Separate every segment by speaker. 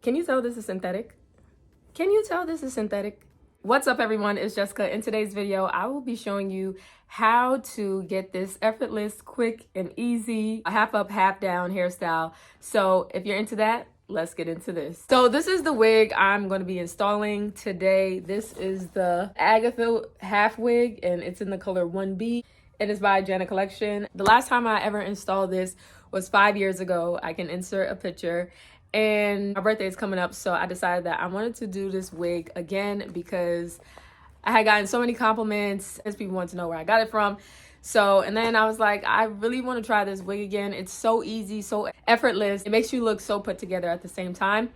Speaker 1: Can you tell this is synthetic? Can you tell this is synthetic? What's up, everyone? It's Jessica. In today's video, I will be showing you how to get this effortless, quick, and easy half up, half down hairstyle. So if you're into that, let's get into this. So this is the wig I'm going to be installing today. This is the Agatha half wig, and it's in the color 1B. It is by Jenna Collection. The last time I ever installed this was 5 years ago. I can insert a picture. And my birthday is coming up, so I decided that I wanted to do this wig again because I had gotten so many compliments as people want to know where I got it from. So, and then I was like, I really want to try this wig again. It's so easy, so effortless. It makes you look so put together at the same time.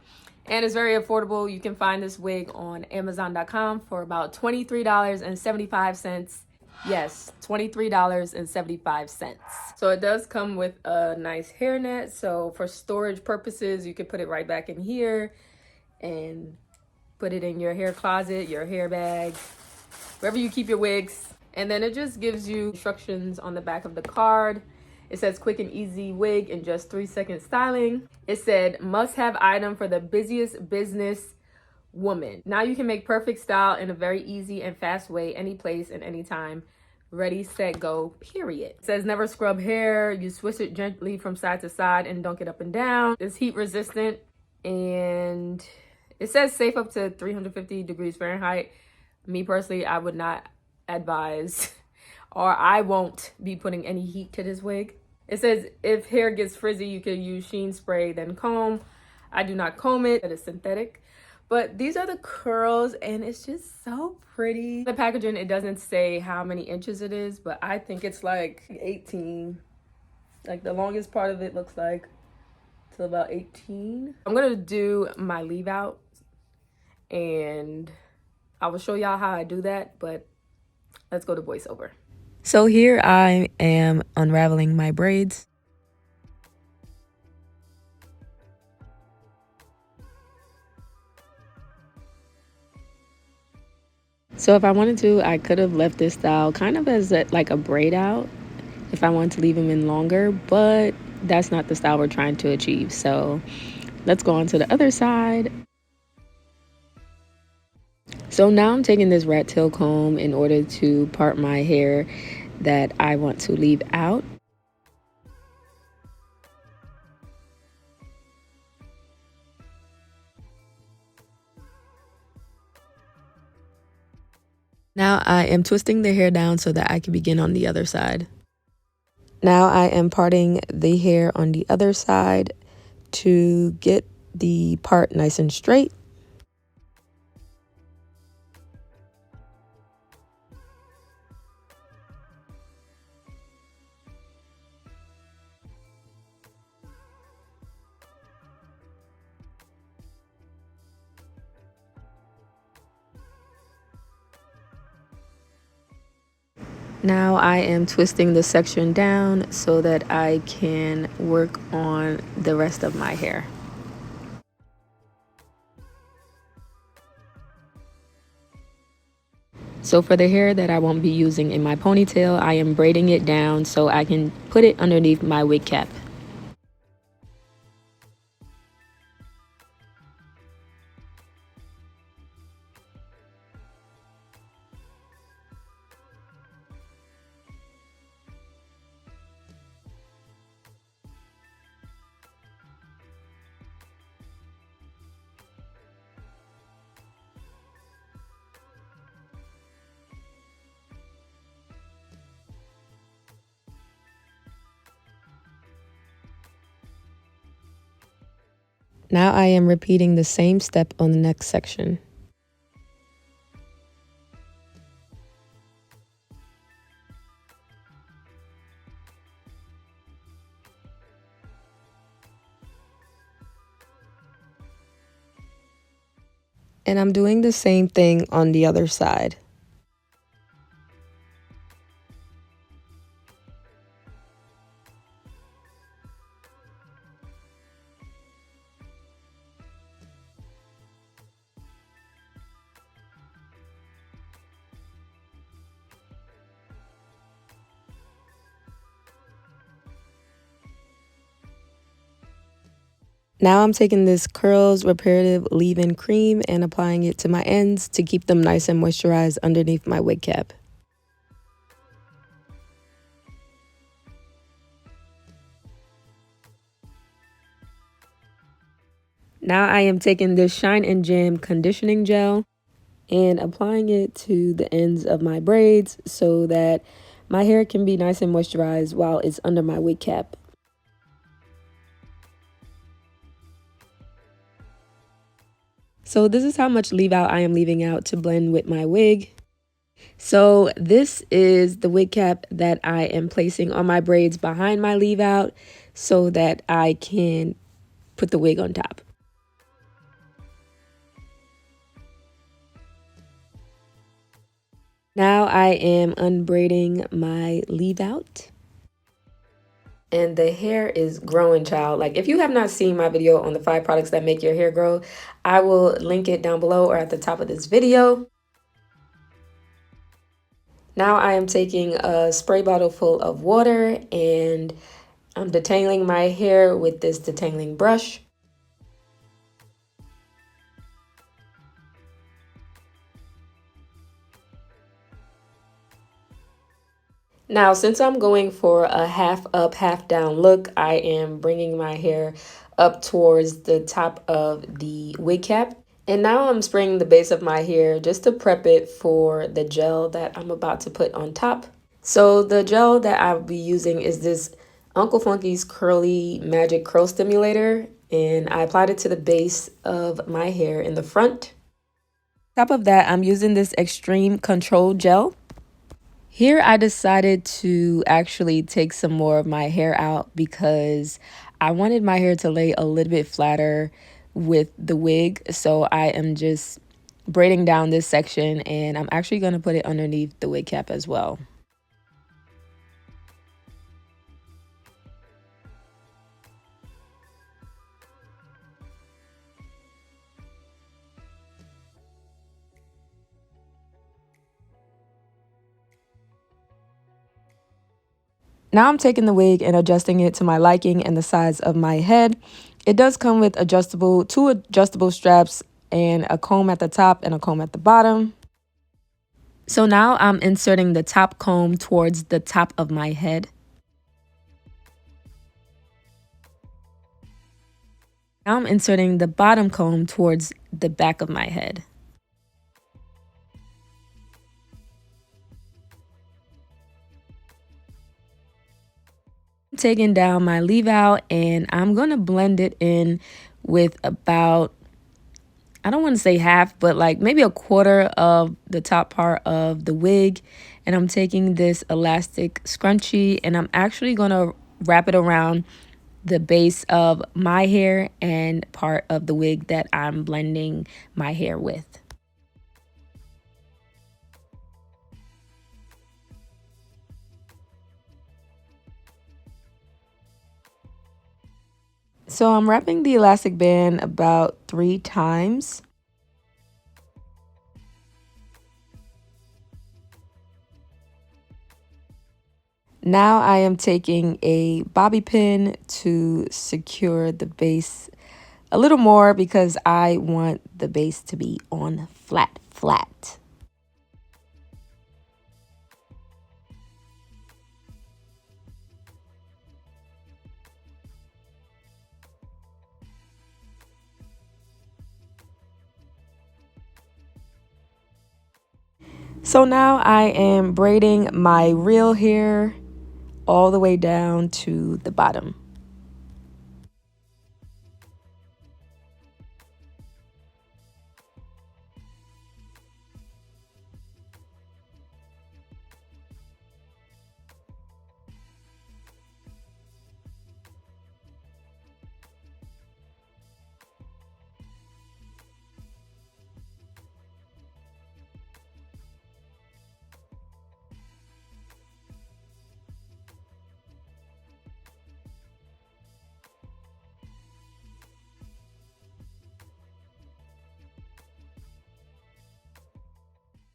Speaker 1: And it's very affordable. You can find this wig on Amazon.com for about $23.75. Yes, $23.75. So it does come with a nice hairnet. So for storage purposes, you can put it right back in here and put it in your hair closet, your hair bag, wherever you keep your wigs. And then it just gives you instructions on the back of the card. It says quick and easy wig in just 3-second styling. It said must-have item for the busiest business woman. Now you can make perfect style in a very easy and fast way, any place and any time. Ready, set, go, period. It says never scrub hair. You switch it gently from side to side and don't get up and down. It's heat resistant, and it says safe up to 350 degrees Fahrenheit. Me personally, I would not advise or I won't be putting any heat to this wig. It says if hair gets frizzy, you can use sheen spray, then comb. I do not comb it. It is synthetic. But these are the curls, and it's just so pretty. The packaging, it doesn't say how many inches it is, but I think it's like 18. Like the longest part of it looks like till about 18. I'm gonna do my leave out, and I will show y'all how I do that, but let's go to voiceover. So here I am unraveling my braids. So if I wanted to, I could have left this style kind of as like a braid out if I wanted to leave them in longer, but that's not the style we're trying to achieve. So let's go on to the other side. So now I'm taking this rat tail comb in order to part my hair that I want to leave out. Now I am twisting the hair down so that I can begin on the other side. Now I am parting the hair on the other side to get the part nice and straight. Now I am twisting the section down so that I can work on the rest of my hair. So for the hair that I won't be using in my ponytail, I am braiding it down so I can put it underneath my wig cap. Now I am repeating the same step on the next section. And I'm doing the same thing on the other side. Now I'm taking this Curls Reparative Leave-In Cream and applying it to my ends to keep them nice and moisturized underneath my wig cap. Now I am taking this Shine and Jam conditioning gel and applying it to the ends of my braids so that my hair can be nice and moisturized while it's under my wig cap. So this is how much leave out I am leaving out to blend with my wig. So this is the wig cap that I am placing on my braids behind my leave out so that I can put the wig on top. Now I am unbraiding my leave out. And the hair is growing, child. Like, if you have not seen my video on the 5 products that make your hair grow, I will link it down below or at the top of this video. Now I am taking a spray bottle full of water and I'm detangling my hair with this detangling brush. Now, since I'm going for a half up, half down look, I am bringing my hair up towards the top of the wig cap. And now I'm spraying the base of my hair just to prep it for the gel that I'm about to put on top. So the gel that I'll be using is this Uncle Funky's Curly Magic Curl Stimulator. And I applied it to the base of my hair in the front. On top of that, I'm using this Extreme Control Gel. Here I decided to actually take some more of my hair out because I wanted my hair to lay a little bit flatter with the wig. So I am just braiding down this section and I'm actually going to put it underneath the wig cap as well. Now I'm taking the wig and adjusting it to my liking and the size of my head. It does come with two adjustable straps and a comb at the top and a comb at the bottom. So now I'm inserting the top comb towards the top of my head. Now I'm inserting the bottom comb towards the back of my head. I'm taking down my leave out and I'm going to blend it in with about, I don't want to say half, but like maybe a quarter of the top part of the wig. And I'm taking this elastic scrunchie and I'm actually going to wrap it around the base of my hair and part of the wig that I'm blending my hair with. So I'm wrapping the elastic band about 3 times. Now I am taking a bobby pin to secure the base a little more because I want the base to be on flat. So now I am braiding my real hair all the way down to the bottom.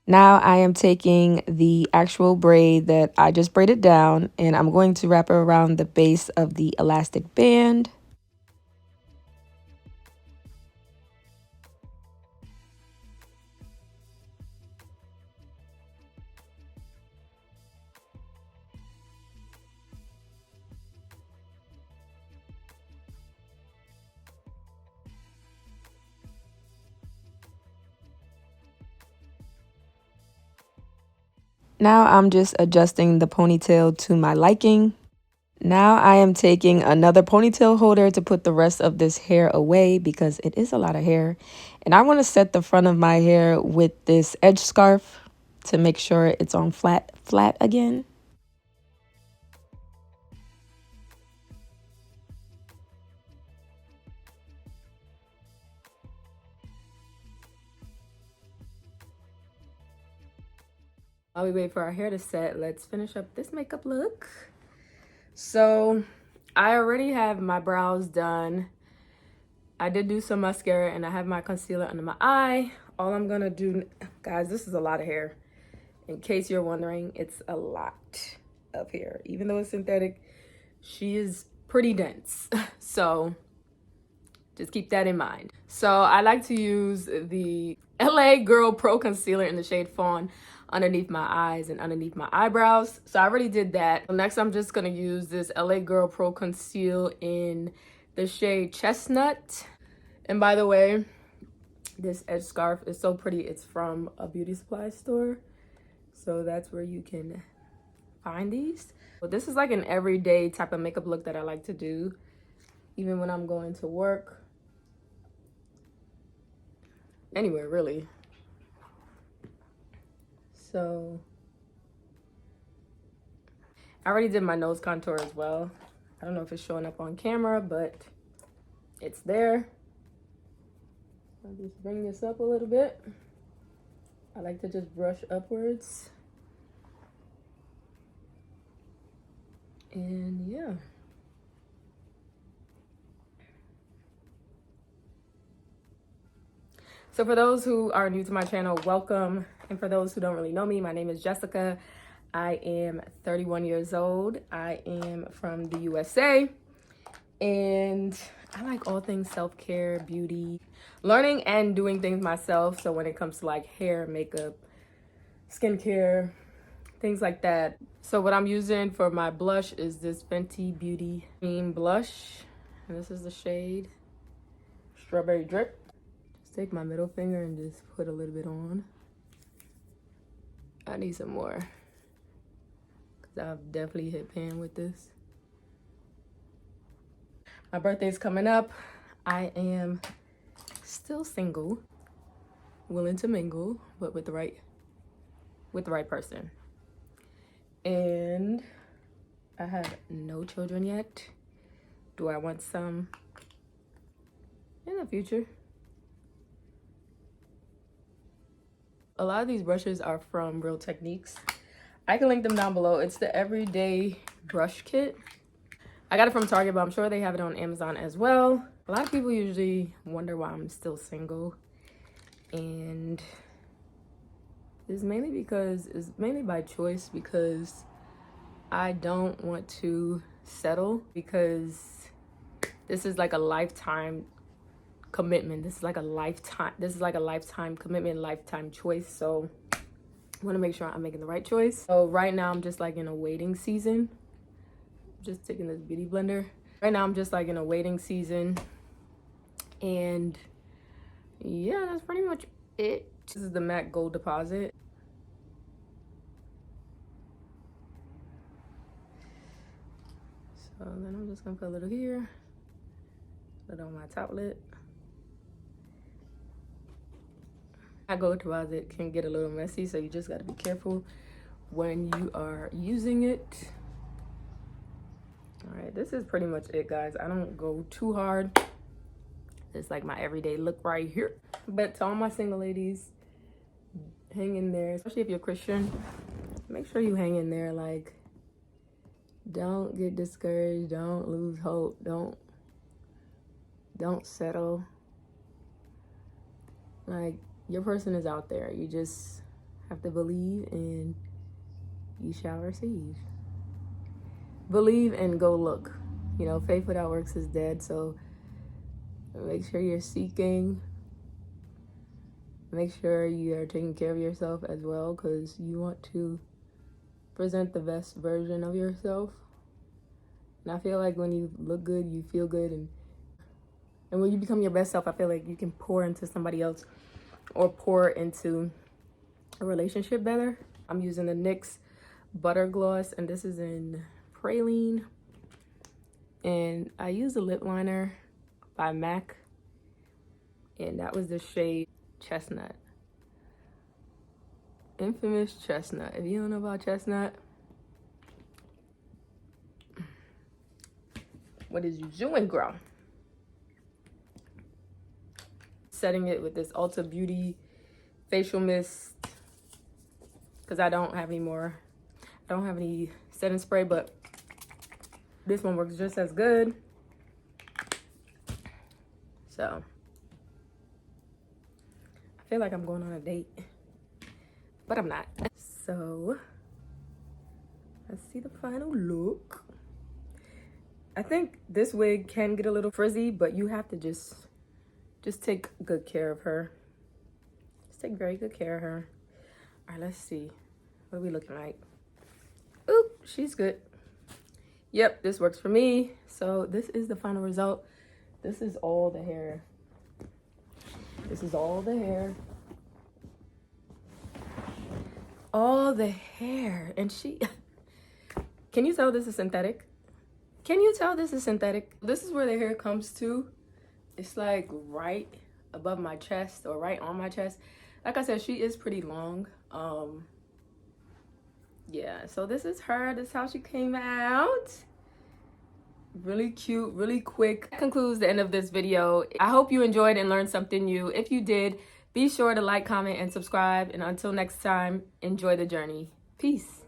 Speaker 1: Now I am taking the actual braid that I just braided down and I'm going to wrap it around the base of the elastic band. Now I'm just adjusting the ponytail to my liking. Now I am taking another ponytail holder to put the rest of this hair away because it is a lot of hair. And I want to set the front of my hair with this edge scarf to make sure it's on flat again. While we wait for our hair to set, let's finish up this makeup look. So I already have my brows done. I did do some mascara and I have my concealer under my eye. All I'm gonna do, guys, this is a lot of hair. In case you're wondering, it's a lot of hair. Even though it's synthetic, she is pretty dense. So just keep that in mind. So I like to use the LA Girl Pro Concealer in the shade Fawn underneath my eyes and underneath my eyebrows. So I already did that. So next I'm just gonna use this LA Girl Pro Conceal in the shade Chestnut. And by the way, this edge scarf is so pretty. It's from a beauty supply store. So that's where you can find these. But this is like an everyday type of makeup look that I like to do, even when I'm going to work. Anywhere, really. So I already did my nose contour as well. I don't know if it's showing up on camera, but it's there. I'll just bring this up a little bit. I like to just brush upwards. And yeah. So for those who are new to my channel, welcome. And for those who don't really know me, my name is Jessica. I am 31 years old. I am from the USA. And I like all things self-care, beauty, learning and doing things myself. So when it comes to like hair, makeup, skincare, things like that. So what I'm using for my blush is this Fenty Beauty Cream Blush. And this is the shade Strawberry Drip. Just take my middle finger and just put a little bit on. I need some more, because I've definitely hit pan with this. My birthday's coming up. I am still single, willing to mingle, but with the right person. And I have no children yet. Do I want some in the future? A lot of these brushes are from Real Techniques. I can link them down below. It's the Everyday Brush Kit. I got it from Target, but I'm sure they have it on Amazon as well. A lot of people usually wonder why I'm still single. And it's mainly by choice, because I don't want to settle, because this is like a lifetime commitment. This is like a lifetime commitment, lifetime choice. So I want to make sure I'm making the right choice. So right now I'm just like in a waiting season. Just taking this beauty blender. Right now I'm just like in a waiting season. And yeah, that's pretty much it. This is the MAC Gold Deposit. So then I'm just gonna put a little here, put it on my top lip. MAC Gold Deposit can get a little messy, so you just gotta be careful when you are using it. All right, this is pretty much it, guys. I don't go too hard. It's like my everyday look right here. But to all my single ladies, hang in there, especially if you're Christian. Make sure you hang in there. Like, don't get discouraged. Don't lose hope. Don't settle. Like, your person is out there. You just have to believe, and you shall receive. Believe and go look. You know, faith without works is dead. So make sure you're seeking. Make sure you are taking care of yourself as well, because you want to present the best version of yourself. And I feel like when you look good, you feel good. And when you become your best self, I feel like you can pour into somebody else or pour into a relationship better. I'm using the NYX Butter Gloss, and this is in Praline. And I used a lip liner by MAC, and that was the shade Chestnut. Infamous Chestnut. If you don't know about Chestnut, what is you doing, girl? Setting it with this Ulta Beauty facial mist, because I don't have any more. I don't have any setting spray, but this one works just as good. So I feel like I'm going on a date, but I'm not. So let's see the final look. I think this wig can get a little frizzy, but you have to just take good care of her. Just take very good care of her. All right, let's see. What are we looking like? Oop, she's good. Yep, this works for me. So this is the final result. This is all the hair. This is all the hair. All the hair. And she, can you tell this is synthetic? Can you tell this is synthetic? This is where the hair comes to. It's like right above my chest or right on my chest. Like I said, she is pretty long. Yeah, so this is her. This is how she came out. Really cute, really quick. That concludes the end of this video. I hope you enjoyed and learned something new. If you did, be sure to like, comment, and subscribe. And until next time, enjoy the journey. Peace.